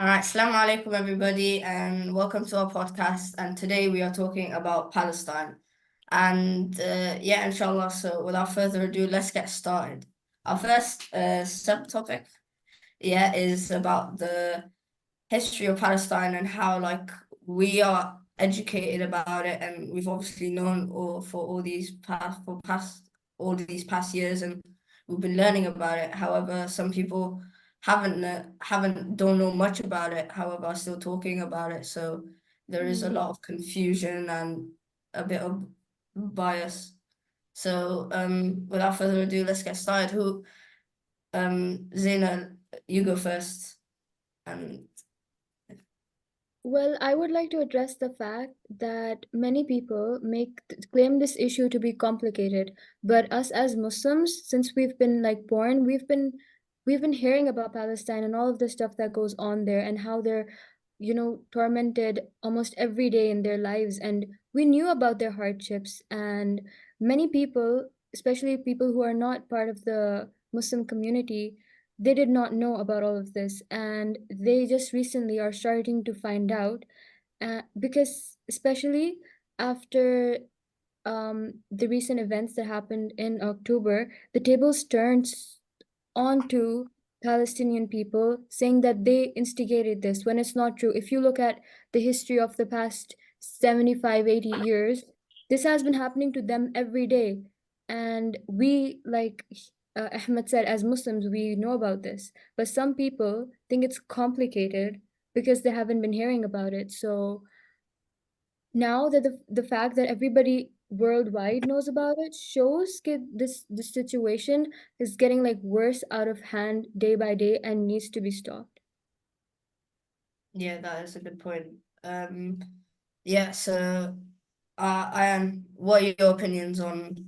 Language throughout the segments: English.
All right, Assalamu alaikum, everybody, and welcome to our podcast. And today we are talking about Palestine. And yeah, inshallah. So without further ado, let's get started. Our first subtopic, yeah, is about the history of Palestine and how we are educated about it, and we've obviously known for all these past years, and we've been learning about it. However, some people haven't don't know much about it. However, are still talking about it. So there is a lot of confusion and a bit of bias. So without further ado, let's get started. Zaina, you go first. And Well, I would like to address the fact that many people claim this issue to be complicated, but us as Muslims, since we've been born, we've been hearing about Palestine and all of the stuff that goes on there and how they're, tormented almost every day in their lives, and we knew about their hardships. And many people, especially people who are not part of the Muslim community, they did not know about all of this, and they just recently are starting to find out, because especially after the recent events that happened in October, the tables turned onto Palestinian people, saying that they instigated this when it's not true. If you look at the history of the past 75, 80 years, this has been happening to them every day. And we, Ahmed said, as Muslims, we know about this. But some people think it's complicated because they haven't been hearing about it. So now that the fact that everybody worldwide knows about it shows this situation is getting worse out of hand day by day and needs to be stopped. yeah, that is a good point. Yeah, so Ayan, what are your opinions on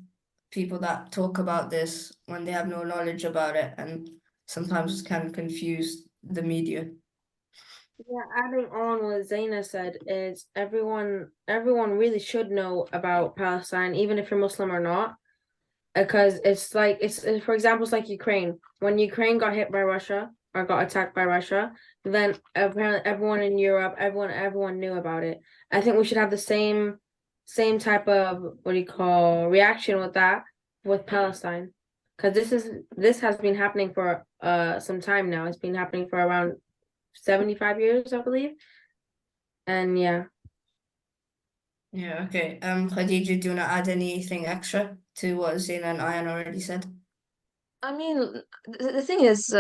people that talk about this when they have no knowledge about it and sometimes can confuse the media? Yeah, adding on what Zaina said is everyone really should know about Palestine, even if you're Muslim or not, because for example, it's like Ukraine. When Ukraine got hit by Russia or got attacked by Russia, then apparently everyone in Europe, everyone knew about it. I think we should have the same type of what do you call reaction with that with Palestine, because this has been happening for some time now. It's been happening for around 75 years, I believe. And yeah. Yeah, okay. Khadija, do you want to add anything extra to what Zaina and Ayan already said? I mean, the thing is,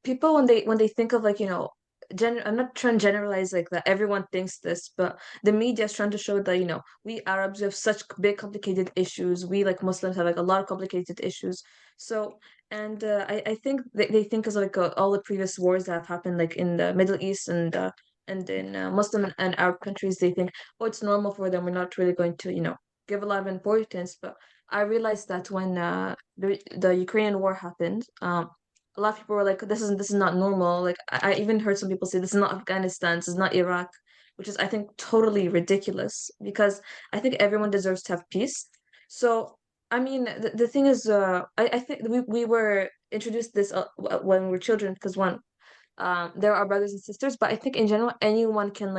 people when they think of I'm not trying to generalize like that. Everyone thinks this, but the media is trying to show that we Arabs have such big complicated issues. We like Muslims have like a lot of complicated issues. So and I think they think as all the previous wars that have happened like in the Middle East and in Muslim and Arab countries. They think, oh, it's normal for them. We're not really going to give a lot of importance, but I realized that when the Ukrainian war happened, a lot of people were like, this is not normal. Like I even heard some people say this is not Afghanistan, this is not Iraq, which is I think totally ridiculous because I think everyone deserves to have peace. So I mean, the thing is, I think we were introduced this when we were children because one, there are brothers and sisters, but I think in general anyone can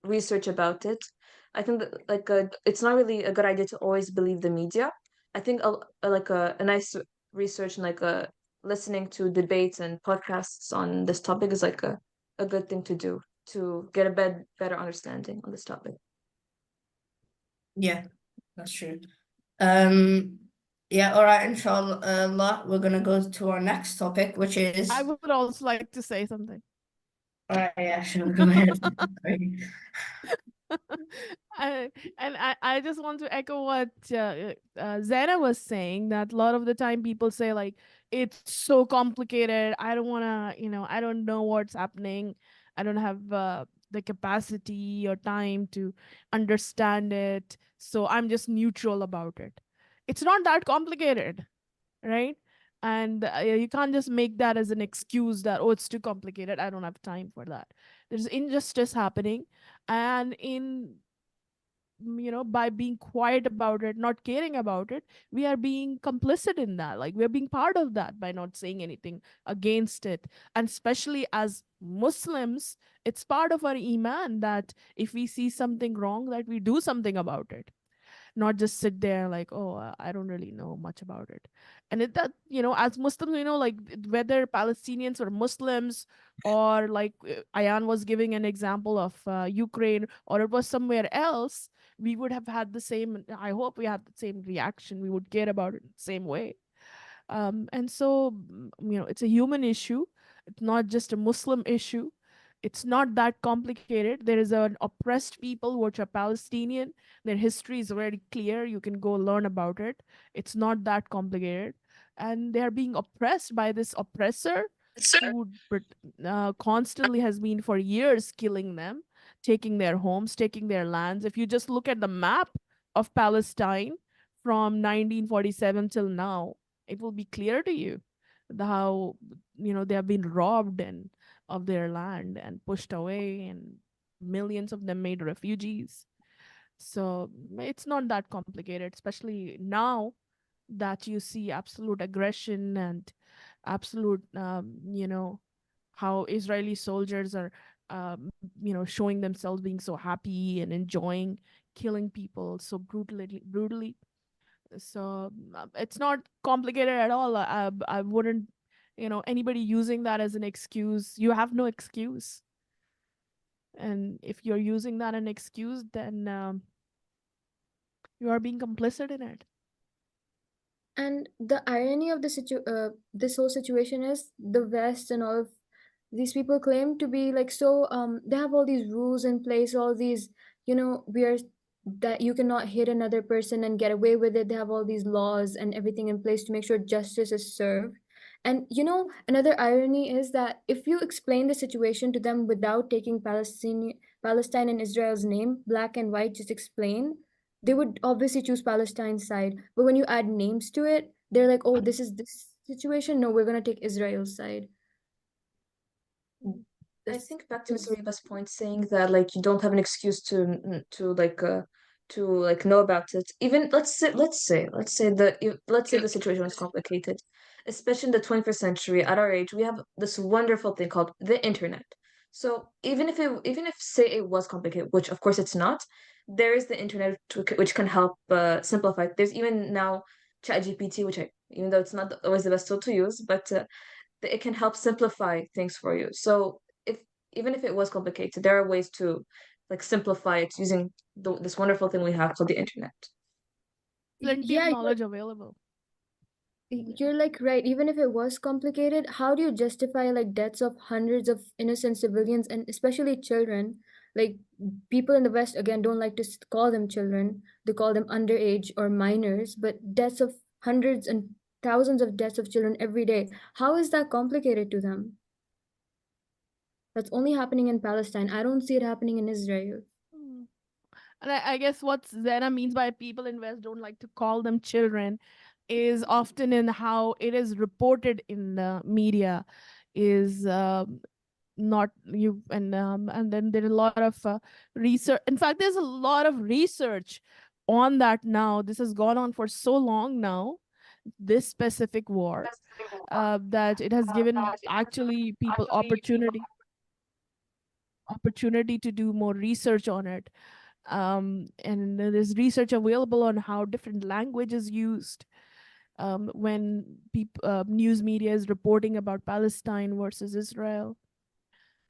research about it. I think that it's not really a good idea to always believe the media. I think a nice research and listening to debates and podcasts on this topic is like a good thing to do to get a better understanding on this topic. Yeah, that's true. Um, yeah, all right, inshallah, we're gonna go to our next topic, which is I would also like to say something. all right, yeah, sure, go ahead. Sorry. I just want to echo what Zara was saying, that a lot of the time people say like it's so complicated. I don't want to, I don't know what's happening. I don't have the capacity or time to understand it. So I'm just neutral about it. It's not that complicated, right? And you can't just make that as an excuse that, oh, it's too complicated, I don't have time for that. There's injustice happening, and in by being quiet about it, not caring about it, we are being complicit in that. Like, we're being part of that by not saying anything against it. And especially as Muslims, it's part of our Iman that if we see something wrong, that we do something about it, not just sit there like, oh, I don't really know much about it. And it that as Muslims, like, whether Palestinians or Muslims, or like, Ayan was giving an example of Ukraine, or it was somewhere else, we would have had the same, I hope we have the same reaction, we would care about it the same way. And so, it's a human issue. It's not just a Muslim issue. It's not that complicated. There is an oppressed people which are Palestinian. Their history is very clear. You can go learn about it. It's not that complicated. And they are being oppressed by this oppressor who constantly has been for years killing them, taking their homes, taking their lands. If you just look at the map of Palestine from 1947 till now, it will be clear to you how they have been robbed and of their land and pushed away, and millions of them made refugees. So it's not that complicated, especially now that you see absolute aggression and absolute how Israeli soldiers are showing themselves being so happy and enjoying killing people so brutally. So it's not complicated at all. I wouldn't, anybody using that as an excuse, you have no excuse. And if you're using that an excuse, then you are being complicit in it. And the irony of this whole situation is the West and all of these people claim to be like so they have all these rules in place, all these, we are that you cannot hit another person and get away with it. They have all these laws and everything in place to make sure justice is served. And another irony is that if you explain the situation to them without taking Palestine and Israel's name, black and white, just explain, they would obviously choose Palestine's side. But when you add names to it, they're like, oh, this is this situation. No, we're gonna take Israel's side. I This think back to is Mr. point saying that like you don't have an excuse to know about it. Even let's say the situation is complicated, especially in the 21st century. At our age, we have this wonderful thing called the internet. So even if say it was complicated, which of course it's not, there is the internet which can help simplify. There's even now ChatGPT, which even though it's not always the best tool to use, but it can help simplify things for you. So even if it was complicated, there are ways to like simplify it using this wonderful thing we have called the internet. Plenty of yeah, knowledge available. you're like right. Even if it was complicated, how do you justify like deaths of hundreds of innocent civilians and especially children? Like people in the West again don't like to call them children. They call them underage or minors, but deaths of hundreds and thousands of deaths of children every day. How is that complicated to them? That's only happening in Palestine. I don't see it happening in Israel. Hmm. And I guess what Zena means by people in West don't like to call them children is often in how it is reported in the media is not you and then there are a lot of research. In fact, there's a lot of research on that now. This has gone on for so long now, this specific war, that it has given actually people opportunity to do more research on it. And there's research available on how different language is used when news media is reporting about Palestine versus Israel.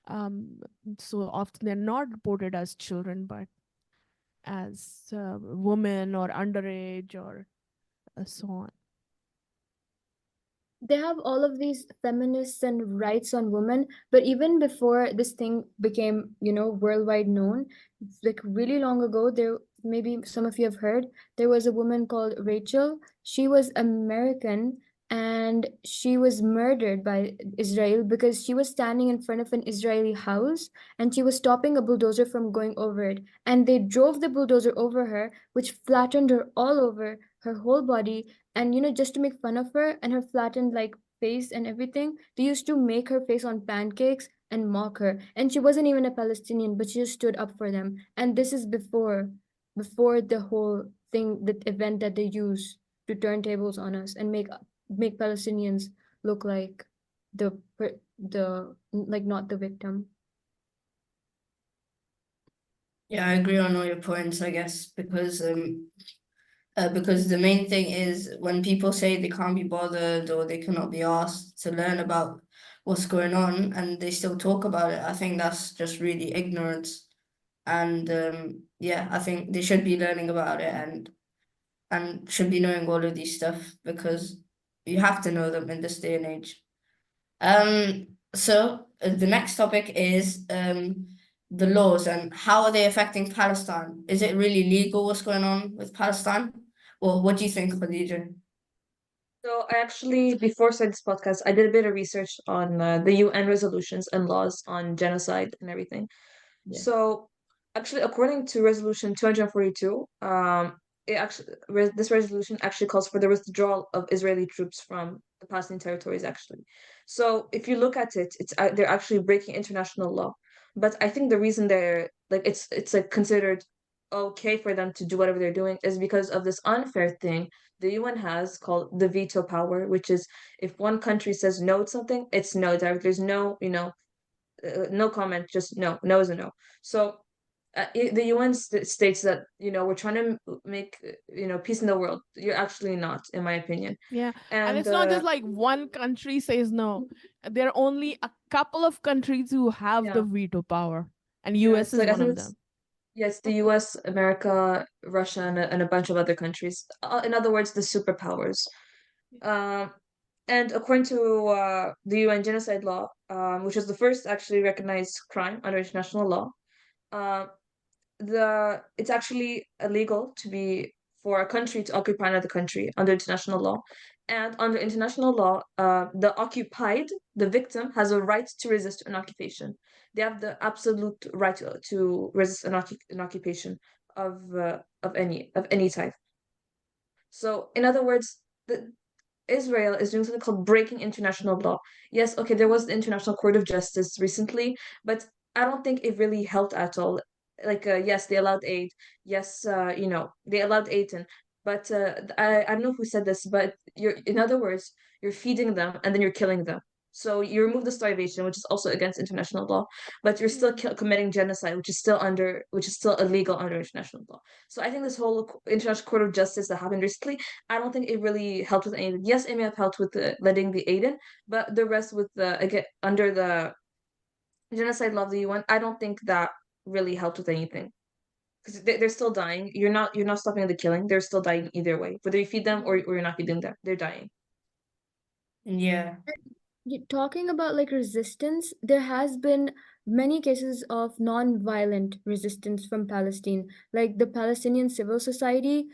Um, so often they're not reported as children, but as women or underage or so on. They have all of these feminists and rights on women, but even before this thing became, worldwide known, like really long ago, there maybe some of you have heard, there was a woman called Rachel. She was American and she was murdered by Israel because she was standing in front of an Israeli house and she was stopping a bulldozer from going over it. And they drove the bulldozer over her, which flattened her all over her whole body. And just to make fun of her and her flattened like face and everything, they used to make her face on pancakes and mock her. And she wasn't even a Palestinian, but she just stood up for them. And this is before before the whole thing, the event that they use to turn tables on us and make Palestinians look like the like not the victim. Yeah, I agree on all your points, I guess, because the main thing is when people say they can't be bothered or they cannot be asked to learn about what's going on and they still talk about it, I think that's just really ignorance. And yeah, I think they should be learning about it and should be knowing all of these stuff because you have to know them in this day and age. So the next topic is the laws and how are they affecting Palestine? Is it really legal what's going on with Palestine? Well, what do you think, Khadija? So I actually, before starting this podcast, I did a bit of research on the UN resolutions and laws on genocide and everything. Yeah. So actually, according to Resolution 242, it actually this resolution actually calls for the withdrawal of Israeli troops from the Palestinian territories. Actually, so if you look at it, they're actually breaking international law. But I think the reason they're like it's like considered okay for them to do whatever they're doing is because of this unfair thing the UN has called the veto power, which is if one country says no to something, it's no. There's no, no comment, just no. No is a no. So the UN states that we're trying to make peace in the world. You're actually not, in my opinion. Yeah. And And it's not just like one country says no. There are only a couple of countries who have the yeah, veto power, and yeah, US it's is like I one think of it's them. yeah, it's the US, America, Russia, and a bunch of other countries. In other words, the superpowers. Um, and according to the UN genocide law, which is the first actually recognized crime under international law, uh, it's actually illegal to be for a country to occupy another country under international law. And under international law, the occupied, the victim, has a right to resist an occupation. They have the absolute right to resist an occupation of any type. So, in other words, Israel is doing something called breaking international law. Yes, okay, there was the International Court of Justice recently, but I don't think it really helped at all. Like, yes, they allowed aid. Yes, they allowed aid in. But I don't know who said this, but in other words, you're feeding them and then you're killing them. So you remove the starvation, which is also against international law, but you're still committing genocide, which is still illegal under international law. So I think this whole International Court of Justice that happened recently, I don't think it really helped with anything. Yes, it may have helped with letting the aid in, but the rest with the again under the genocide law of the UN, I don't think that really helped with anything because they're still dying. You're not stopping the killing. They're still dying either way, whether you feed them or you're not feeding them. They're dying. Yeah. Talking about like resistance, there has been many cases of non-violent resistance from Palestine. Like the Palestinian Civil Society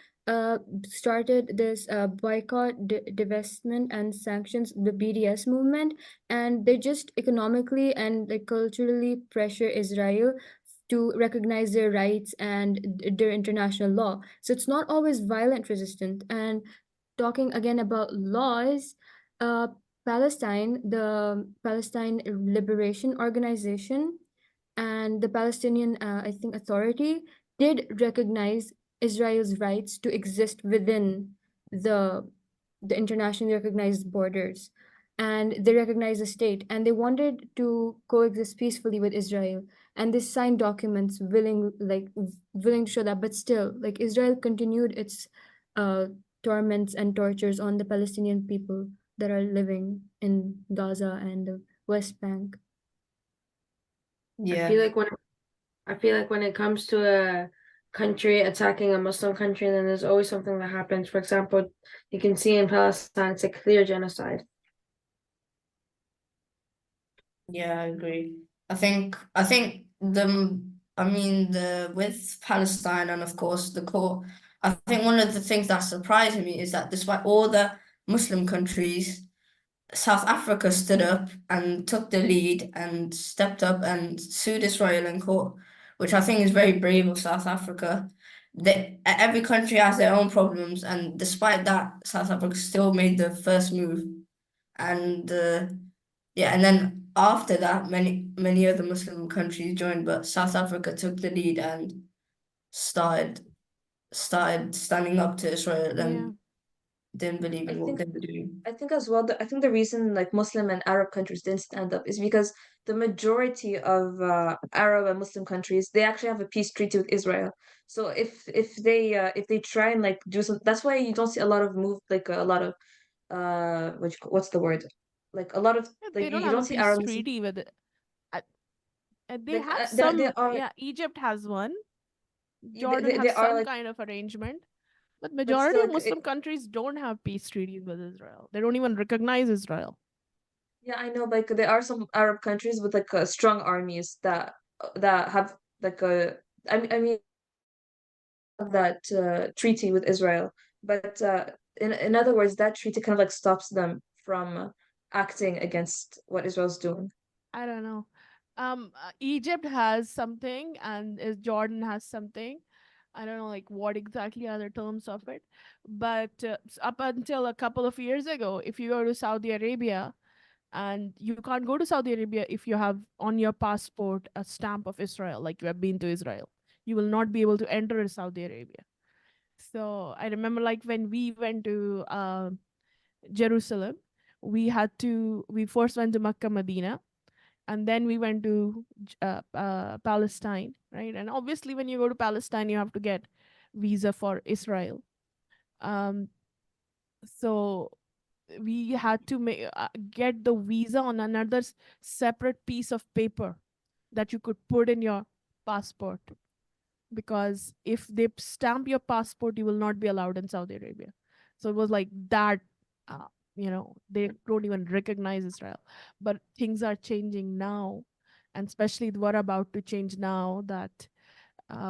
started this boycott, divestment, and sanctions, the BDS movement, and they just economically and like culturally pressure Israel to recognize their rights and their international law. So it's not always violent resistance. And talking again about laws, uh, the Palestine Liberation Organization and the Palestinian, I think, Authority did recognize Israel's rights to exist within the the internationally recognized borders, and they recognized the state, and they wanted to coexist peacefully with Israel, and they signed documents willing to show that, but still, like Israel continued its uh, torments and tortures on the Palestinian people that are living in Gaza and the West Bank. I Yeah. feel like when it comes to a country attacking a Muslim country, then there's always something that happens. For example, you can see in Palestine, it's a clear genocide. Yeah, I agree. I think the with Palestine and of course the court, I think one of the things that surprised me is that despite all the Muslim countries, South Africa stood up and took the lead and stepped up and sued Israel in court, which I think is very brave of South Africa. Every country has their own problems, and despite that, South Africa still made the first move. And yeah, and then after that, many other Muslim countries joined, but South Africa took the lead and started started standing up to Israel Yeah. and didn't believe I in what think they were doing. I think as well, I think the reason like Muslim and Arab countries didn't stand up is because the majority of Arab and Muslim countries, they actually have a peace treaty with Israel. So if they try and like do some, that's why you don't see a lot of move like a lot of what's the word, like a lot of Yeah, like they don't you have a don't see peace Arab Muslim treaty with it. Uh, they like have they some, are yeah, Egypt has one. they, Jordan they has are some like kind of arrangement. But but majority still of like Muslim countries don't have peace treaties with Israel. They don't even recognize Israel. yeah, I know. Like there are some Arab countries with like strong armies that have like a. I mean that treaty with Israel, but in other words, that treaty kind of like stops them from acting against what Israel's doing. I don't know. Egypt has something, and Jordan has something. I don't know like what exactly are the terms of it, but up until a couple of years ago, if you go to Saudi Arabia, and you can't go to Saudi Arabia if you have on your passport a stamp of Israel, like you have been to Israel, you will not be able to enter Saudi Arabia. So I remember like when we went to Jerusalem, we first went to Makkah, Medina, and then we went to Palestine, right? And obviously, when you go to Palestine, you have to get visa for Israel. Um, so we had to get the visa on another separate piece of paper that you could put in your passport, because if they stamp your passport, you will not be allowed in Saudi Arabia. So it was like that. Uh, they don't even recognize Israel. But things are changing now, and especially we're about to change now that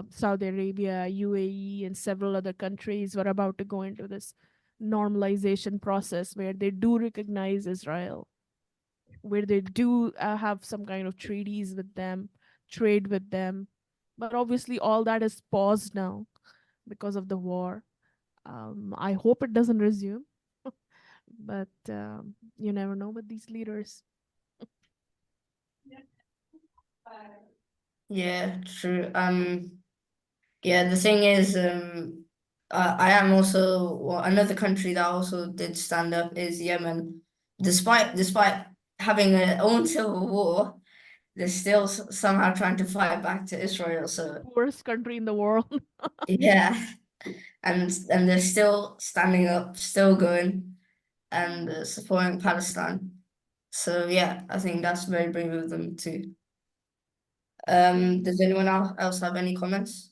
Saudi Arabia, UAE, and several other countries were about to go into this normalization process where they do recognize Israel, where they do have some kind of treaties with them, trade with them. But obviously, all that is paused now because of the war. I hope it doesn't resume, but you never know with these leaders. Yeah, true. Yeah, the thing is, I am also well, another country that also did stand up is Yemen. Despite having their own civil war, they're still somehow trying to fight back to Israel. So Worst country in the world. yeah, and they're still standing up, still going, and supporting Palestine. So yeah, I think that's very brave of them too. Does anyone else have any comments?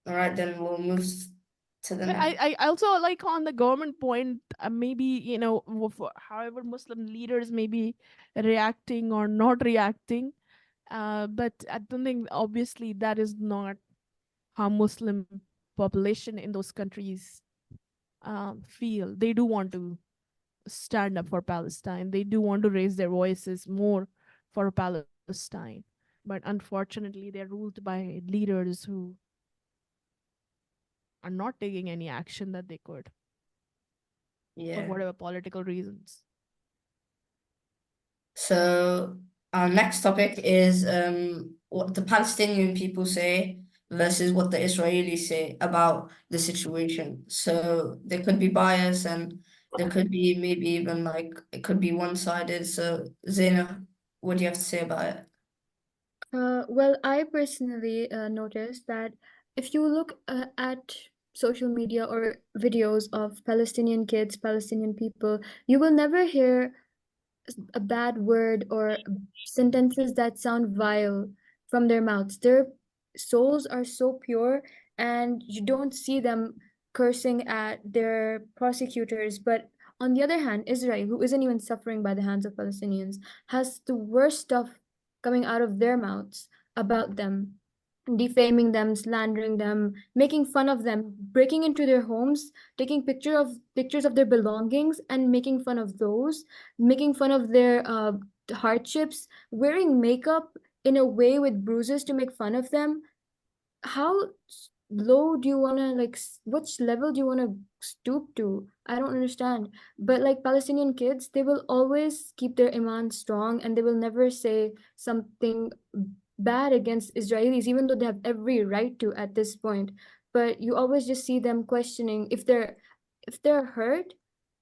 All right, then we'll move to the But next. I also like on the government point, maybe, however Muslim leaders may be reacting or not reacting. But I don't think, obviously, that is not how Muslim population in those countries feel. They do want to stand up for Palestine. They do want to raise their voices more for Palestine. But unfortunately, they're ruled by leaders who are not taking any action that they could for Yeah. whatever political reasons. So our next topic is what the Palestinian people say versus what the Israelis say about the situation. So there could be bias and there could be maybe even like it could be one-sided. So Zaina, what do you have to say about it? Well, I personally noticed that if you look at social media or videos of Palestinian kids, Palestinian people, you will never hear a bad word or sentences that sound vile from their mouths. Their souls are so pure, and you don't see them cursing at their prosecutors. But on the other hand, Israel, who isn't even suffering by the hands of Palestinians, has the worst stuff coming out of their mouths about them, defaming them, slandering them, making fun of them, breaking into their homes, taking pictures of their belongings and making fun of those, making fun of their hardships, wearing makeup in a way with bruises to make fun of them. How low do you want to which level do you want to stoop to? I don't understand. But like Palestinian kids, they will always keep their iman strong, and they will never say something bad against Israelis, even though they have every right to at this point. But you always just see them questioning if they're hurt,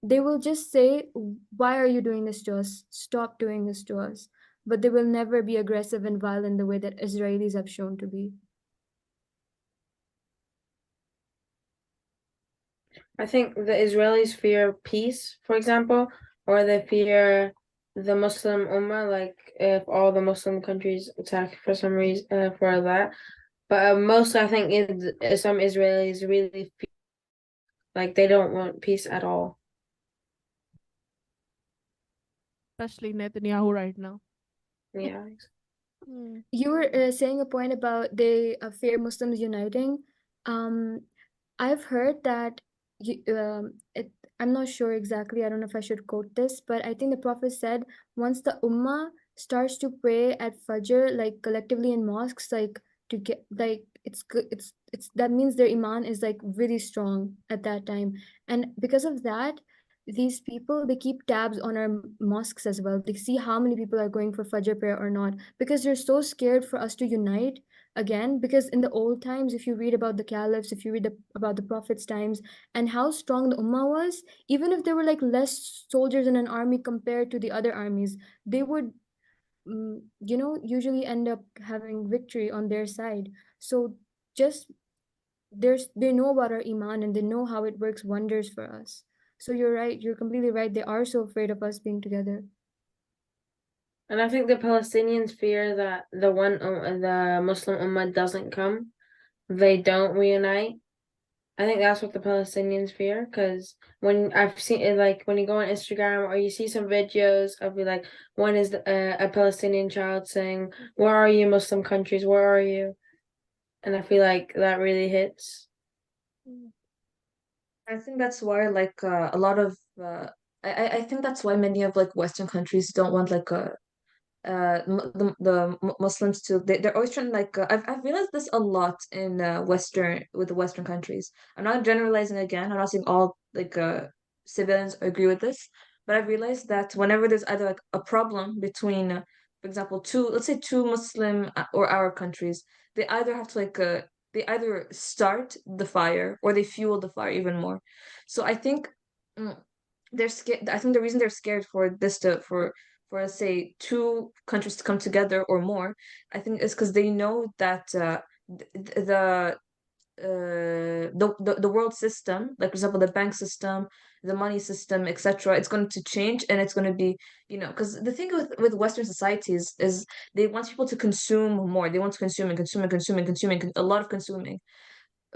they will just say, "Why are you doing this to us? Stop doing this to us." But they will never be aggressive and violent the way that Israelis have shown to be. I think the Israelis fear peace, for example, or they fear the Muslim Ummah, like if all the Muslim countries attack for some reason for that. But mostly, I think some Israelis really feel like they don't want peace at all. Especially Netanyahu right now. Yeah. Hmm. You were saying a point about they fear Muslims uniting. I've heard that I'm not sure exactly. I don't know if I should quote this, but I think the Prophet said once the Ummah starts to pray at Fajr, like collectively in mosques, like to get like it's good. It's that means their iman is like really strong at that time, and because of that, these people they keep tabs on our mosques as well. They see how many people are going for Fajr prayer or not because they're so scared for us to unite again. Because in the old times, if you read about the caliphs, if you read about the prophets' times and how strong the ummah was, even if there were like less soldiers in an army compared to the other armies, they would, usually end up having victory on their side. So just they know about our iman and they know how it works wonders for us. So you're right, you're completely right. They are so afraid of us being together. And I think the Palestinians fear that the Muslim Ummah doesn't come, they don't reunite. I think that's what the Palestinians fear, because when I've seen it, like when you go on Instagram or you see some videos of like one is a Palestinian child saying, "Where are you, Muslim countries? Where are you?" And I feel like that really hits. I think that's why like a lot of I think that's why many of like Western countries don't want like the Muslims to they're always trying like I've realized this a lot in Western with the Western countries. I'm not generalizing again. I'm not saying all like civilians agree with this, but I've realized that whenever there's either like a problem between, for example, two let's say two Muslim or Arab countries, they either have to like they either start the fire or they fuel the fire even more. So I think mm, they're scared. I think the reason they're scared for this to for let's say two countries to come together or more, I think is because they know that the world system, like for example the bank system, the money system, etc., it's going to change and it's going to be because the thing with Western societies is they want people to consume more. They want to consume and consume and consume and consume and a lot of consuming,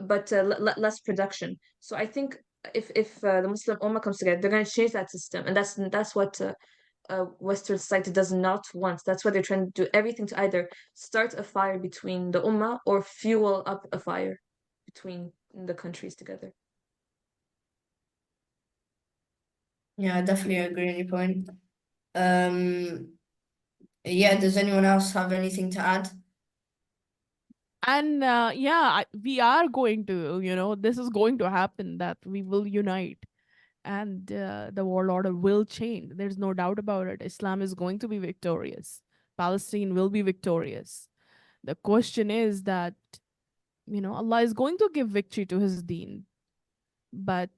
but less production. So I think if the Muslim Ummah comes together, they're going to change that system, and that's what Western society does not want. That's why they're trying to do everything to either start a fire between the Ummah or fuel up a fire between the countries together. Yeah, I definitely agree on your point. Yeah, does anyone else have anything to add? And yeah, we are going to, this is going to happen that we will unite and the world order will change. There's no doubt about it. Islam is going to be victorious. Palestine will be victorious. The question is that, Allah is going to give victory to his deen. But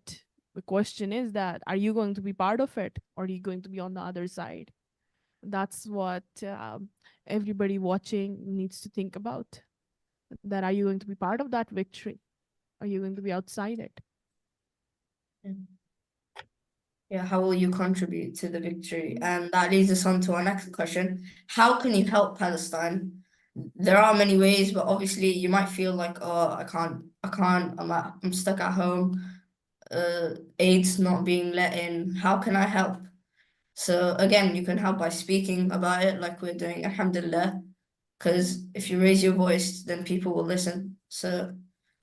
the question is that, are you going to be part of it or are you going to be on the other side? That's what everybody watching needs to think about. That are you going to be part of that victory? Are you going to be outside it? Yeah, how will you contribute to the victory? And that leads us on to our next question. How can you help Palestine? There are many ways, but obviously you might feel like, oh, I'm stuck at home. Aid's not being let in. How can I help? So again, you can help by speaking about it like we're doing, alhamdulillah. Because if you raise your voice, then people will listen. So,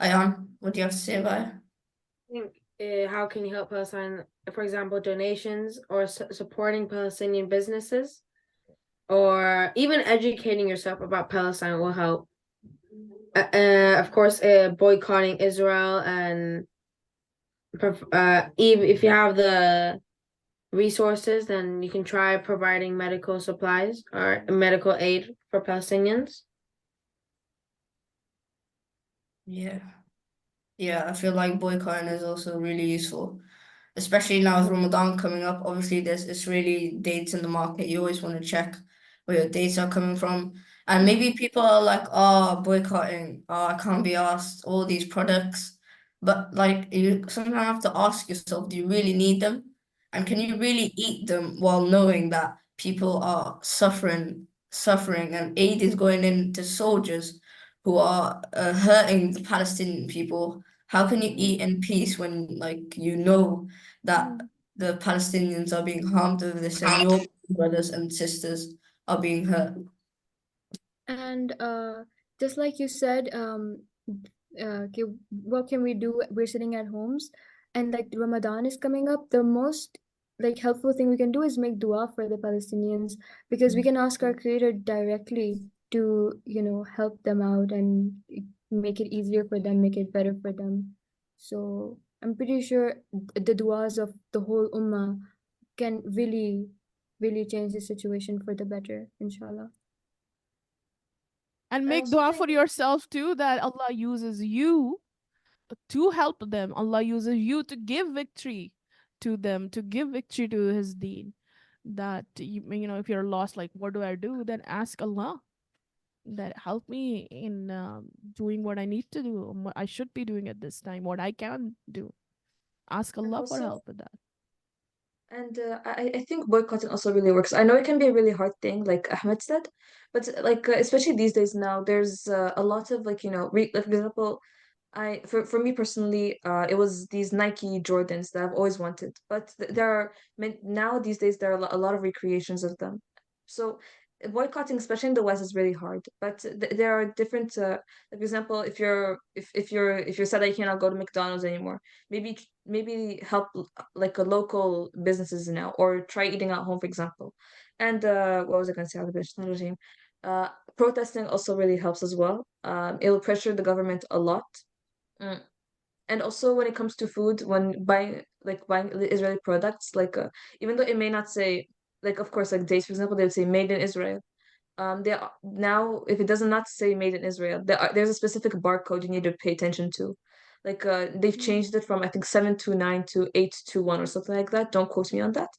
Ayan, what do you have to say about it? I think how can you help Palestine? For example, donations or supporting Palestinian businesses, or even educating yourself about Palestine will help. Of course, boycotting Israel and even if you have the resources, then you can try providing medical supplies or medical aid for Palestinians. Yeah. Yeah, I feel like boycotting is also really useful, especially now with Ramadan coming up. Obviously, there's Israeli dates in the market. You always want to check where your dates are coming from. And maybe people are like, oh, boycotting, oh, I can't be asked all these products. But like you sometimes have to ask yourself, do you really need them? And can you really eat them while knowing that people are suffering, and aid is going into soldiers who are hurting the Palestinian people? How can you eat in peace when, like, you know that the Palestinians are being harmed over this and your brothers and sisters are being hurt? And just like you said, okay, what can we do? We're sitting at homes, and like Ramadan is coming up. The most like helpful thing we can do is make dua for the Palestinians, because we can ask our Creator directly to, help them out and make it easier for them, make it better for them. So I'm pretty sure the duas of the whole ummah can really, really change the situation for the better, inshallah. And I make also dua think for yourself too, that Allah uses you to help them. Allah uses you to give victory to them, to give victory to His deen. That if you're lost, like, what do I do? Then ask Allah that help me in doing what I need to do, what I should be doing at this time, what I can do. Ask And Allah for also, help with that. and I think boycotting also really works. I know it can be a really hard thing, like Ahmed said, but like especially these days now, there's a lot of like like for example, for me personally, it was these Nike Jordans that I've always wanted, but there are now these days there are a lot of recreations of them. So boycotting, especially in the West, is really hard. But there are different, like for example, if you're sad that you cannot go to McDonald's anymore, maybe help like a local businesses now, or try eating at home, for example. And what was I going to say? Regime. Uh, Protesting also really helps as well. It'll pressure the government a lot. Mm. And also when it comes to food, when buying the Israeli products, like even though it may not say, like of course like dates, for example, they would say made in Israel. Now if it does not say made in Israel, there's a specific barcode you need to pay attention to. Like they've changed it from I think 729 to 821 or something like that. Don't quote me on that.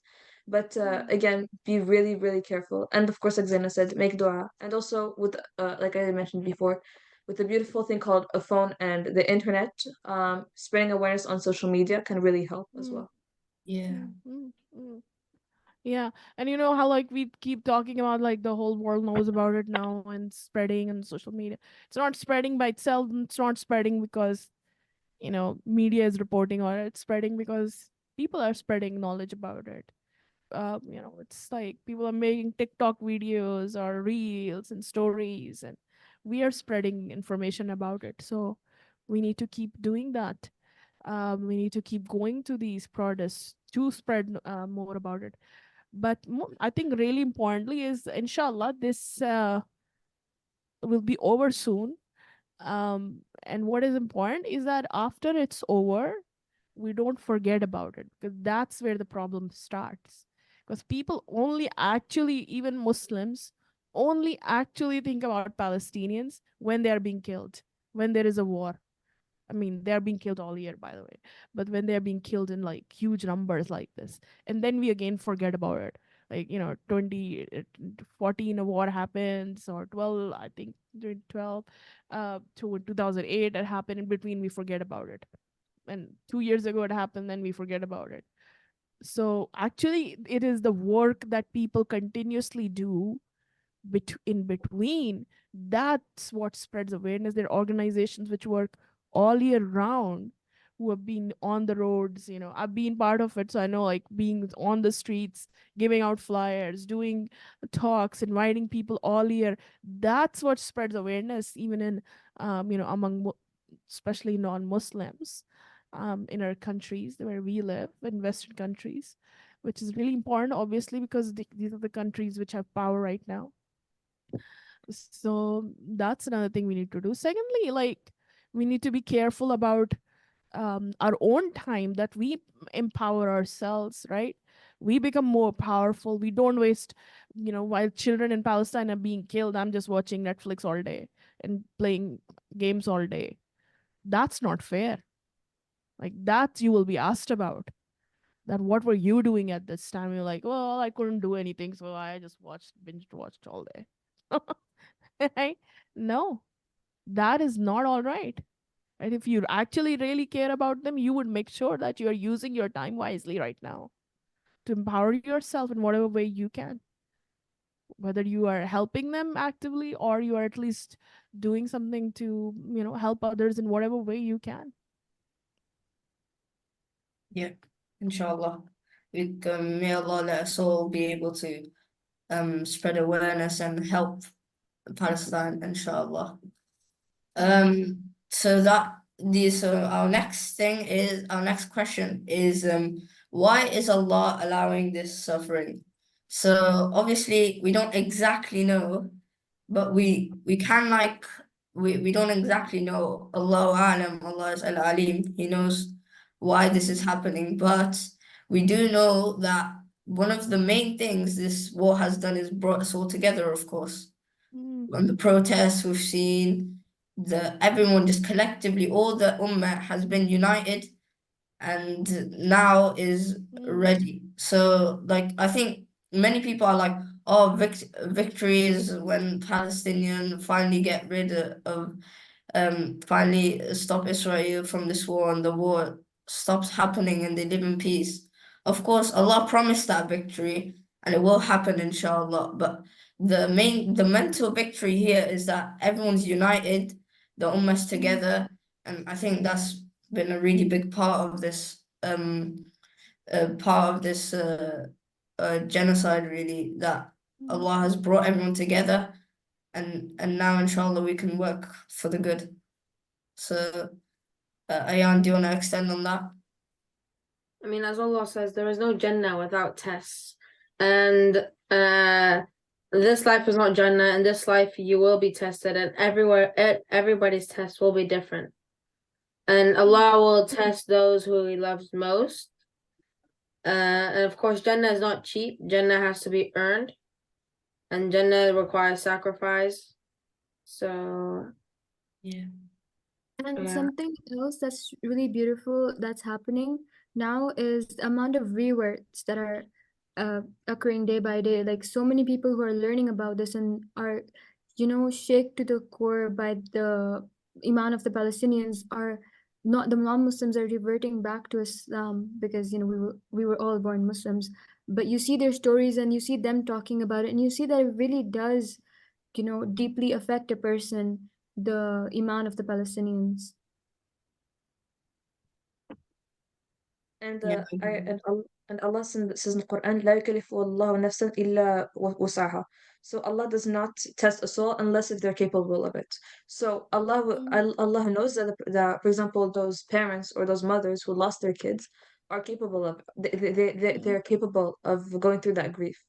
But again, be really, really careful. And of course, like Zaina said, make dua. And also with like I mentioned before, with the beautiful thing called a phone and the internet, spreading awareness on social media can really help as Mm, well. Yeah. mm, mm, mm. Yeah, and you know how like we keep talking about like the whole world knows about it now and spreading on social media. It's not spreading by itself. It's not spreading because media is reporting on it. It's spreading because people are spreading knowledge about it. It's like people are making TikTok videos or reels and stories, and we are spreading information about it. So we need to keep doing that. We need to keep going to these protests to spread more about it. But I think really importantly is, inshallah, this will be over soon. And what is important is that after it's over, we don't forget about it, because that's where the problem starts. Because people only actually, even Muslims, only actually think about Palestinians when they are being killed, when there is a war. I mean, they're being killed all year, by the way, but when they're being killed in like huge numbers like this, and then we again forget about it. Like, 2014 a war happens, or 12, I think, during 12 to 2008 it happened. In between, we forget about it. And 2 years ago it happened, then we forget about it. So actually, it is the work that people continuously do in between, that's what spreads awareness. There are organizations which work all year round, who have been on the roads. I've been part of it, so I know, like, being on the streets, giving out flyers, doing talks, inviting people all year. That's what spreads awareness, even in among especially non-Muslims, in our countries where we live, in Western countries, which is really important, obviously, because these are the countries which have power right now. So that's another thing we need to do. Secondly, like, we need to be careful about our own time, that we empower ourselves, right? We become more powerful. We don't waste, while children in Palestine are being killed, I'm just watching Netflix all day and playing games all day. That's not fair. Like that you will be asked about. That what were you doing at this time? You're like, well, I couldn't do anything, so I just binge watched all day. Right? No, that is not all right. And if you actually really care about them, you would make sure that you're using your time wisely right now to empower yourself in whatever way you can. Whether you are helping them actively or you are at least doing something to, help others in whatever way you can. Yeah, inshallah. May Allah let us all be able to spread awareness and help Palestine, inshallah. So our next question is why is Allah allowing this suffering? So obviously we don't exactly know, but we can we don't exactly know. Allahu A'lam, Allah is Al-Alim. He knows why this is happening, but we do know that one of the main things this war has done is brought us all together, of course. Mm, On the protests we've seen, everyone just collectively, all the ummah has been united and now is mm, ready. So like I think many people are like, oh, victory is when Palestinian finally get rid of finally stop Israel from this war and the war stops happening and they live in peace. Of course, Allah promised that victory and it will happen inshallah. But the mental victory here is that everyone's united, the ummah's together, and I think that's been a really big part of this genocide really, that mm. Allah has brought everyone together and now inshallah we can work for the good. So Ayan, do you want to extend on that? I mean, as Allah says, there is no Jannah without tests. And this life is not Jannah. In this life, you will be tested, and everybody's test will be different. And Allah will test those who He loves most. And of course, Jannah is not cheap. Jannah has to be earned, and Jannah requires sacrifice. So, Yeah. And yeah. something else that's really beautiful that's happening now is the amount of reworks that are occurring day by day. Like so many people who are learning about this and are, shaken to the core by the Iman of the Palestinians are not the non-Muslims are reverting back to Islam because we were all born Muslims. But you see their stories and you see them talking about it and you see that it really does, deeply affect a person, the Iman of the Palestinians. And Yeah. Allah says in the Quran, لا يكلف الله نفسا إلا وسعها. So Allah does not test a soul unless if they're capable of it. So Allah knows that, for example, those parents or those mothers who lost their kids are capable of they're capable of going through that grief.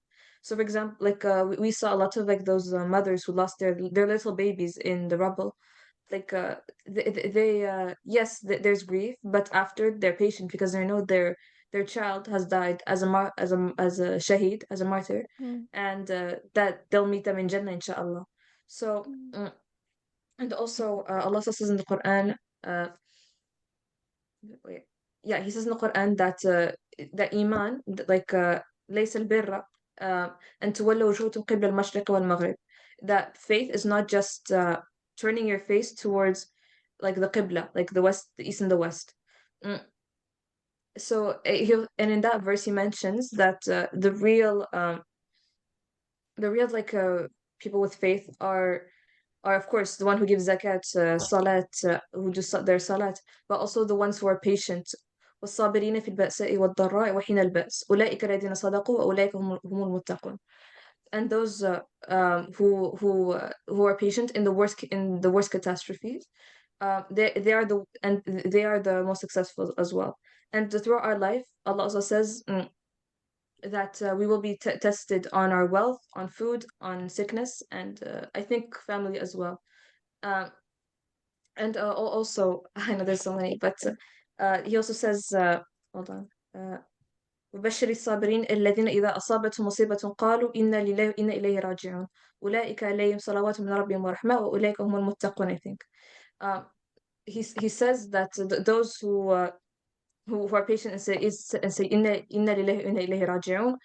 So for example, like we saw a lot of like those mothers who lost their little babies in the rubble. Like yes, there's grief, but after they're patient because they know their child has died as a shaheed, as a martyr, Mm, and that they'll meet them in Jannah, inshallah. So mm, and also Allah says in the Quran, wait, yeah, He says in the Quran that Iman, like ليس البر أن تولوا وجوهكم قبل المشرق والمغرب. That faith is not just turning your face towards like the Qibla, like the west, the east and the west. Mm. So and in that verse he mentions that the real like people with faith are of course the one who gives zakat, salat, who just their salat, but also the ones who are patient. والصابرين في البأساء والضراء وحين البأس أولئك الذين صدقوا وأولئك هم المتقون. And those who are patient in the worst catastrophes, they are the most successful as well. And throughout our life, Allah also says that we will be tested on our wealth, on food, on sickness, and I think family as well. Um, and also, I know there's so many, but he also says, hold on. وبشر الصابرين الذين إذا أصابتهم مصيبة قالوا إنا لله وإنا إليه راجعون أولئك عليهم صلوات من ربهم ورحمة وأولئك هم المتقون, I think. he says that those who are patient and say inna lillahi wa inna ilayhi raji'un,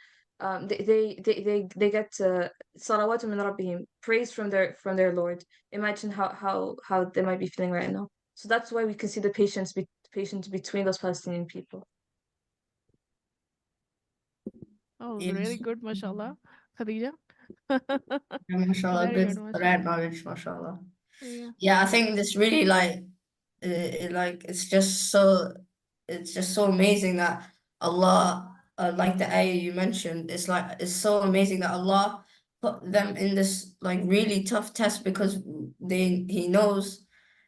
they get salawat min rabbihim, praise from their Lord. Imagine how they might be feeling right now. So that's why we can see the patience between those Palestinian people. Oh, Yes. really good, mashallah, Khadija. Yeah, mashallah, Very good good, rare mashallah. knowledge, mashallah. Yeah. Yeah, I think this really like it's just so amazing that Allah, like the ayah you mentioned, it's so amazing that Allah put them in this like really tough test because he knows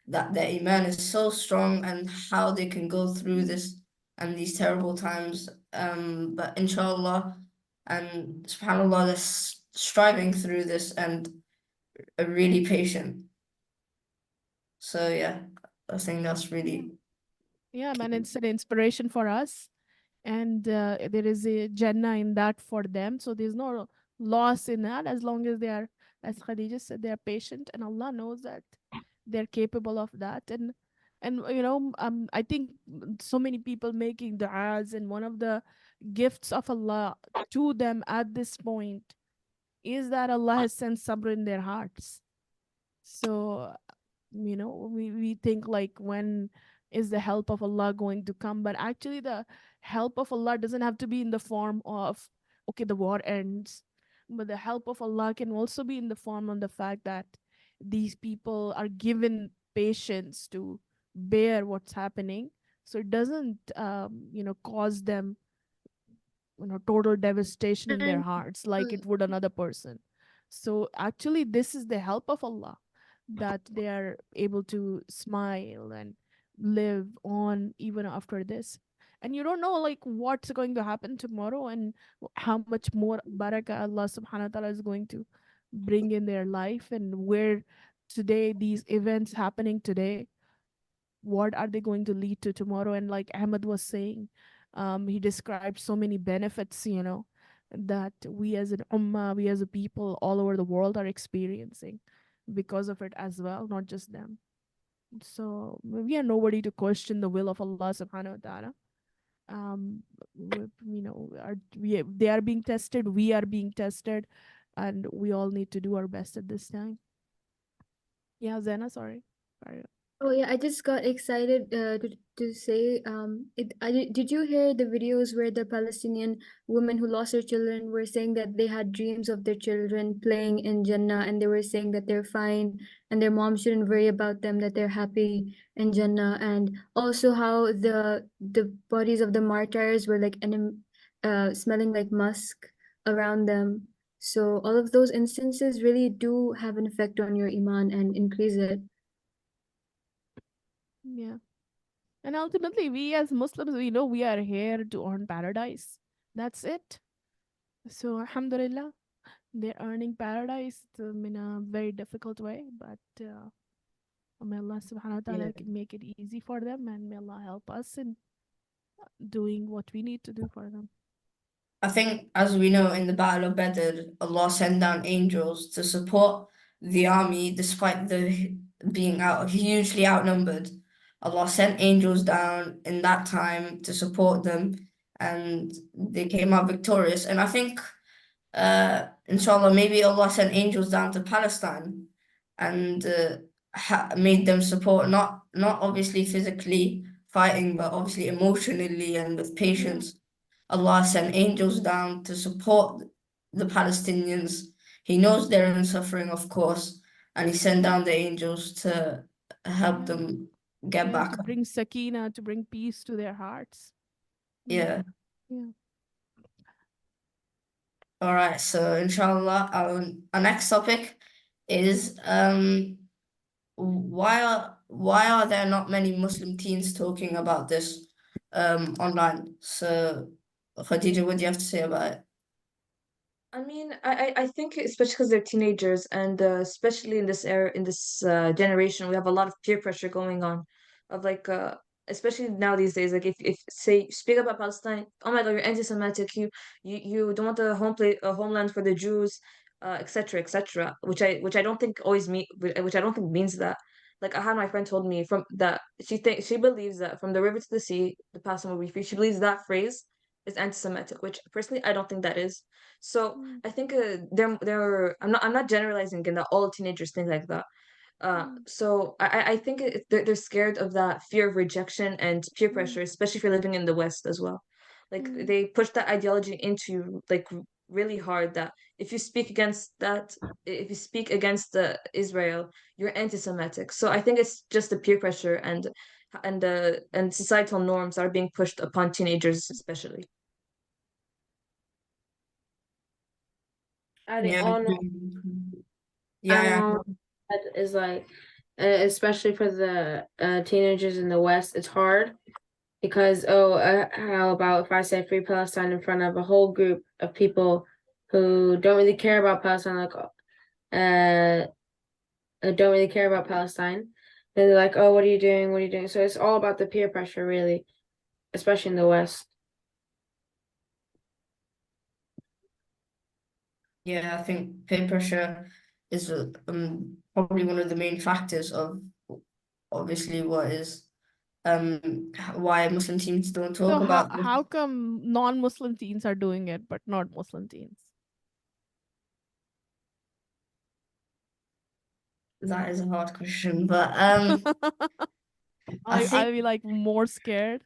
that their iman is so strong and how they can go through this and these terrible times. But inshallah and subhanallah, they're striving through this and are really patient. So yeah, I think that's really Yeah, man, it's an inspiration for us. And there is a Jannah in that for them. So there's no loss in that as long as they are, as Khadija said, they are patient, and Allah knows that they're capable of that. And I think so many people making du'as, and one of the gifts of Allah to them at this point is that Allah has sent sabr in their hearts. So we think like, when is the help of Allah going to come? But actually the help of Allah doesn't have to be in the form of, okay, the war ends, but the help of Allah can also be in the form of the fact that these people are given patience to bear what's happening, so it doesn't cause them total devastation in their hearts like it would another person. So actually this is the help of Allah, that they are able to smile and live on even after this. And you don't know like what's going to happen tomorrow, and how much more barakah Allah subhanahu wa ta'ala is going to bring in their life, and where today these events happening today, what are they going to lead to tomorrow. And like Ahmed was saying, he described so many benefits, that we as an ummah, we as a people all over the world are experiencing because of it as well, not just them. So we are nobody to question the will of Allah subhanahu wa ta'ala. They are being tested, we are being tested, and we all need to do our best at this time. Yeah, Zena, sorry. Sorry. Oh yeah, I just got excited to say did you hear the videos where the Palestinian women who lost their children were saying that they had dreams of their children playing in Jannah, and they were saying that they're fine and their mom shouldn't worry about them, that they're happy in Jannah, and also how the bodies of the martyrs were like smelling like musk around them. So all of those instances really do have an effect on your iman and increase it. Yeah. And ultimately, we as Muslims, we know we are here to earn paradise. That's it. So, Alhamdulillah, they're earning paradise in a very difficult way, but may Allah subhanahu wa yeah. ta'ala make it easy for them, and may Allah help us in doing what we need to do for them. I think, as we know, in the Battle of Badr, Allah sent down angels to support the army despite the being hugely outnumbered. Allah sent angels down in that time to support them, and they came out victorious. And I think, inshallah, maybe Allah sent angels down to Palestine and made them support not obviously physically fighting, but obviously emotionally and with patience. Allah sent angels down to support the Palestinians. He knows they're in suffering, of course, and He sent down the angels to help Yeah. them get Yeah, back to up. bring sakina, to bring peace to their hearts. Yeah. Yeah. All right. So, inshallah, our next topic is why are there not many Muslim teens talking about this online? So, Khadija, what do you have to say about it? I mean, I think especially because they're teenagers, and especially in this era, in this generation, we have a lot of peer pressure going on, of like especially now these days, like if say speak about Palestine, oh my God, you're anti-Semitic, you don't want the homeland for the Jews, etc., etc., which I don't think always mean which I don't think means that. like I had my friend told me from that she believes that from the river to the sea, the Palestine will be free. She believes that phrase is anti-Semitic, which personally I don't think that is. So Mm, I think they're I'm not generalizing in that all teenagers think like that. mm, So I think they're scared of that fear of rejection and peer mm, pressure, especially if you're living in the West as well. Like mm. they push that ideology into you like really hard that if you speak against that, if you speak against the Israel, you're anti-Semitic. So I think it's just the peer pressure and societal norms are being pushed upon teenagers especially. Adding Yeah, on, yeah, adding yeah. on that is like, especially for the teenagers in the West, it's hard because how about if I say free Palestine in front of a whole group of people who don't really care about Palestine, like don't really care about Palestine. And they're like, oh, what are you doing? What are you doing? So it's all about the peer pressure, really, especially in the West. Yeah, I think peer pressure is probably one of the main factors of obviously what is why Muslim teens don't So talk about this. how come non-Muslim teens are doing it, but not Muslim teens? That is a hard question, but I Are think we like more scared?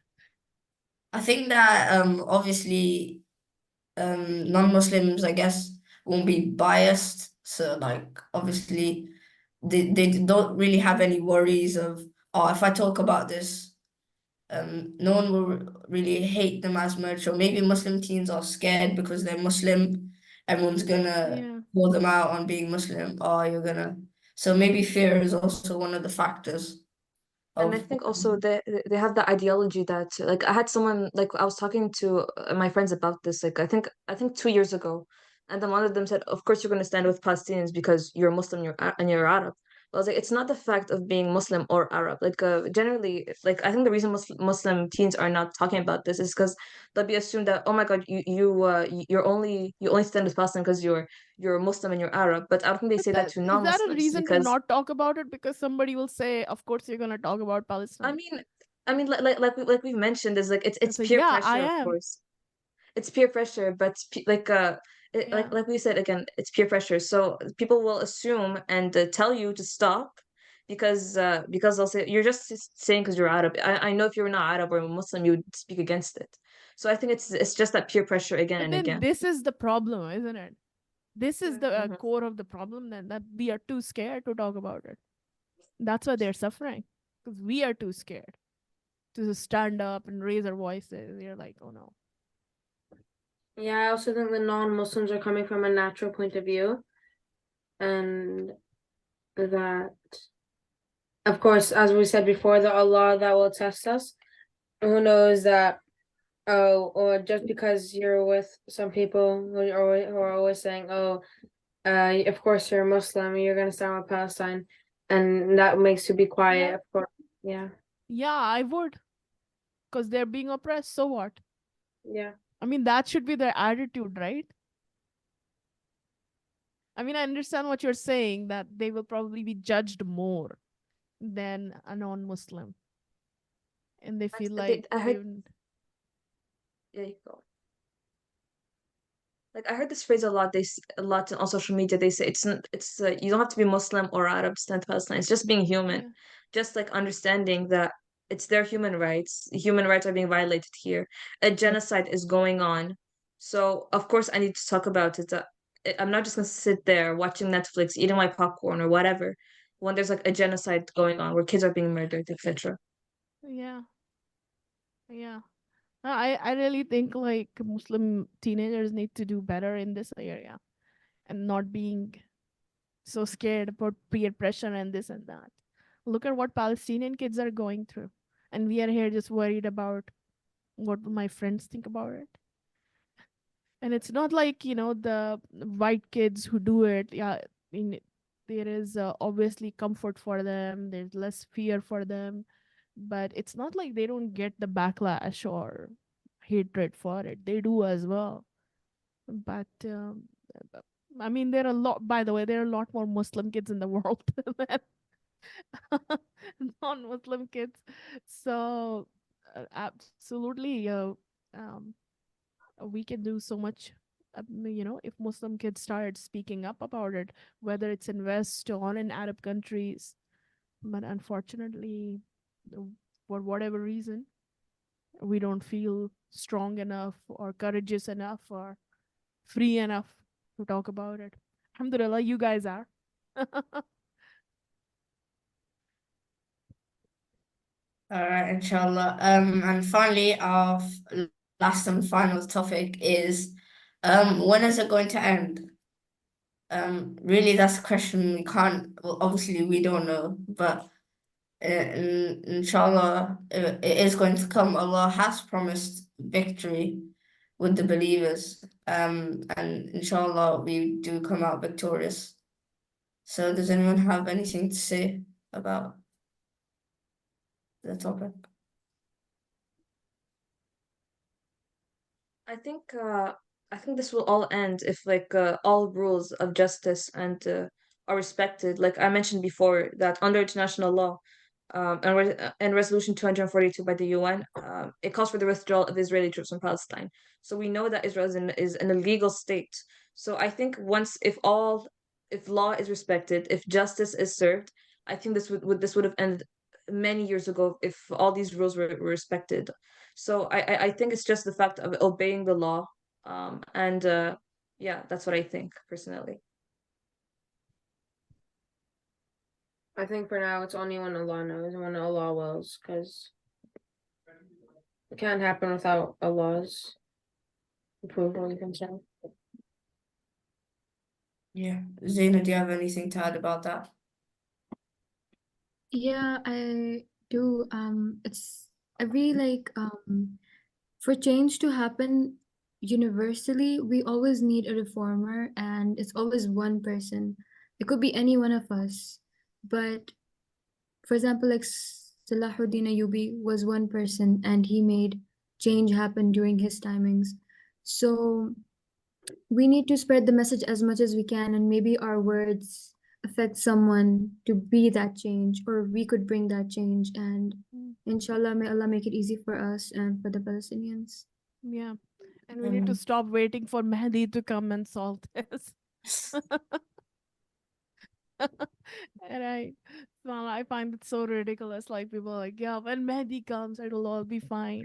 that obviously non-Muslims I guess won't be biased, so like obviously they don't really have any worries of, oh, if I talk about this, no one will really hate them as much, or maybe Muslim teens are scared because they're Muslim. Everyone's gonna Yeah. call them out on being Muslim. Oh, you're gonna. So maybe fear is also one of the factors And I of. think also they have the ideology that like I had someone like I was talking to my friends about this like I think 2 years ago, and then one of them said, "Of course you're going to stand with Palestinians because you're Muslim, and you're Arab." But I was like, it's not the fact of being Muslim or Arab. Like generally, like I think the reason Muslim teens are not talking about this is because they'll be assumed that, oh my God, you only stand with Palestine because you're Muslim and you're Arab. But I don't think they But say that to is that a non-Muslims reason to because not talk about it? Because somebody will say, of course you're gonna talk about I Palestine. mean, like we've mentioned, is like it's It's like, peer yeah, I pressure, of am. course. It's peer pressure, but Yeah. like we said again, it's peer pressure. So people will assume and tell you to stop because they'll say you're just saying because you're Arab. I know if you're not Arab or Muslim, you would speak against it. So I think it's just that peer pressure again But and then again. this is the problem, isn't it? This is the Mhm. core of the problem that we are too scared to talk about it. That's why they're suffering because we are too scared to stand up and raise our voices. You're like, oh no. Yeah, I also think the non-Muslims are coming from a natural point of view, and that, of course, as we said before, the Allah that will test us. Who knows that, oh, or just because you're with some people who are always saying, oh, of course you're a Muslim, you're gonna stand with Palestine, and that makes you be quiet, Yeah. of course. Yeah, Yeah, I would because they're being oppressed. So what? yeah. I mean, that should be their attitude, right? I mean, I understand what you're saying that they will probably be judged more than a non-Muslim, and they feel like I heard, they've. yeah, you go. Like I heard this phrase a lot. A lot on social media. They say you don't have to be Muslim or Arab to stand with Palestine. It's just being human, Yeah. just like understanding that it's their human rights. Human rights are being violated here. A genocide is going on. So of course I need to talk about it. I'm not just gonna sit there watching Netflix, eating my popcorn or whatever, when there's like a genocide going on where kids are being murdered, etc. Yeah. Yeah. I really think like Muslim teenagers need to do better in this area and not being so scared about peer pressure and this and that. Look at what Palestinian kids are going through. And we are here just worried about what will my friends think about it. And it's not like, the white kids who do it. Yeah, I mean, there is obviously comfort for them, there's less fear for them, but it's not like they don't get the backlash or hatred for it. They do as well. But I mean, there are a lot, by the way, there are a lot more Muslim kids in the world than non-Muslim kids. So absolutely, um, we can do so much. If Muslim kids started speaking up about it, whether it's in West or in Arab countries, but unfortunately, for whatever reason, we don't feel strong enough or courageous enough or free enough to talk about it. Alhamdulillah, you guys are. All right, inshallah. And finally, our last and final topic is, when is it going to end? Really, that's a question we can't. Well, obviously, we don't know, but inshallah, it is going to come. Allah has promised victory with the believers. And inshallah, we do come out victorious. So, does anyone have anything to say about the topic? I think this will all end if like all rules of justice are respected. Like I mentioned before, that under international law, and Resolution 242 by the UN, it calls for the withdrawal of Israeli troops from Palestine. So we know that Israel is an illegal state. So I think if law is respected, if justice is served, I think this would have ended many years ago if all these rules were respected. So I think it's just the fact of obeying the law. And yeah, that's what I think personally. I think for now it's only when Allah knows and when Allah wills, because it can't happen without Allah's approval and consent. Yeah. Zaina, do you have anything to add about that? Yeah, I do. It's every like for change to happen universally, we always need a reformer, and it's always one person. It could be any one of us, but for example, like Salahuddin Ayyubi was one person, and he made change happen during his timings. So we need to spread the message as much as we can, and maybe our words affect someone to be that change, or we could bring that change. And inshallah, may Allah make it easy for us and for the Palestinians. Yeah. And we need to stop waiting for Mehdi to come and solve this. Right. Well, I find it so ridiculous. Like people are like, yeah, when Mehdi comes, it'll all be fine.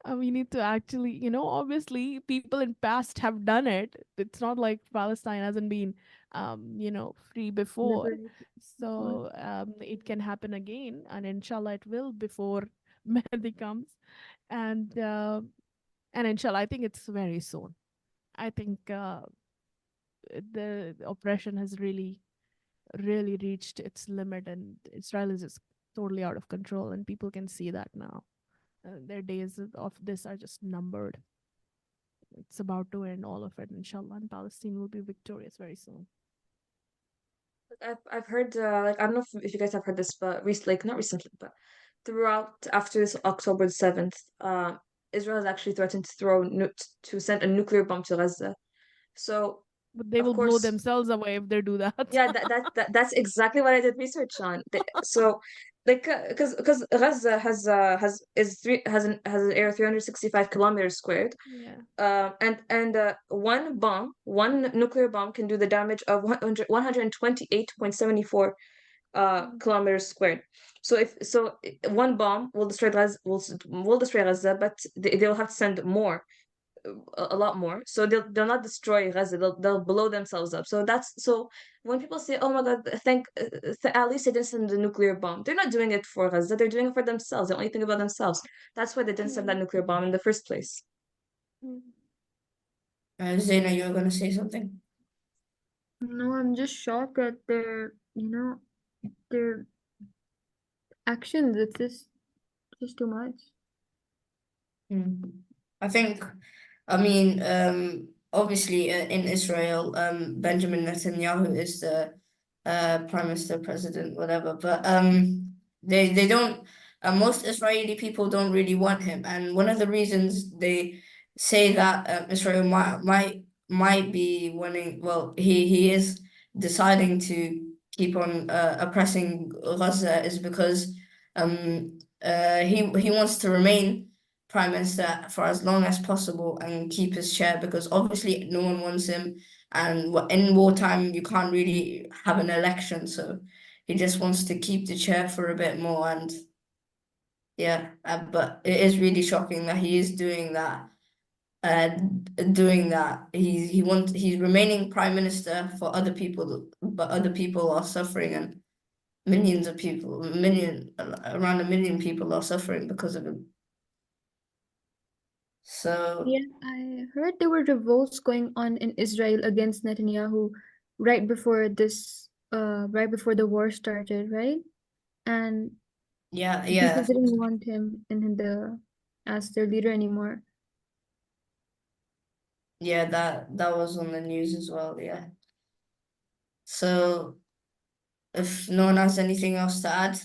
We need to actually, obviously people in past have done it. It's not like Palestine hasn't been, free before. Liberated. So it can happen again, and inshallah it will before Mehdi comes. And inshallah, I think it's very soon. I think the oppression has really, really reached its limit, and Israel is just totally out of control, and people can see that now. Their days of this are just numbered. It's about to end, all of it, inshallah, and Palestine will be victorious very soon. I've heard like I don't know if you guys have heard this, but like not recently, but throughout after this October 7th, Israel has actually threatened to send a nuclear bomb to Gaza. So But they of will blow course, themselves away if they do that. yeah, that's exactly what I did research on. So like because Gaza has an area 365 kilometers squared. Yeah. One nuclear bomb can do the damage of 128.74 kilometers squared. So one bomb will destroy Gaza, will destroy Gaza, but they'll have to send more, a lot more. So they'll not destroy Gaza. They'll blow themselves up. So when people say, "Oh my God, at least they didn't send a nuclear bomb," they're not doing it for Gaza. They're doing it for themselves. They only think about themselves. That's why they didn't send that nuclear bomb in the first place. Zaina, you were gonna say something? No, I'm just shocked at their actions. It's just too much. I think, I mean, obviously in Israel, Benjamin Netanyahu is the prime minister, president, whatever. But they don't. Most Israeli people don't really want him, and one of the reasons they say that Israel might be wanting. Well, he is deciding to keep on oppressing Gaza is because he wants to remain prime minister for as long as possible and keep his chair, because obviously no one wants him, and in wartime you can't really have an election, so he just wants to keep the chair for a bit more. And yeah, but it is really shocking that he is doing that. He's remaining prime minister for other people, but other people are suffering, and millions of people, around 1 million people are suffering because of him. So Yeah, I heard there were revolts going on in Israel against Netanyahu right before right before the war started, right? And yeah, people didn't want him as their leader anymore. yeah, that was on the news as well. Yeah. So if no one has anything else to add,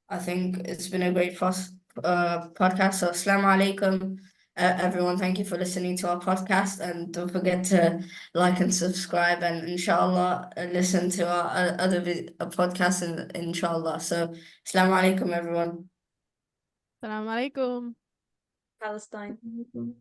I think it's been a great podcast. So, Assalamu alaikum, everyone. Thank you for listening to our podcast, and don't forget to like and subscribe, and inshallah, listen to our other podcasts, inshallah. So, Assalamu alaikum, everyone. Assalamu alaikum. Palestine. Mhm.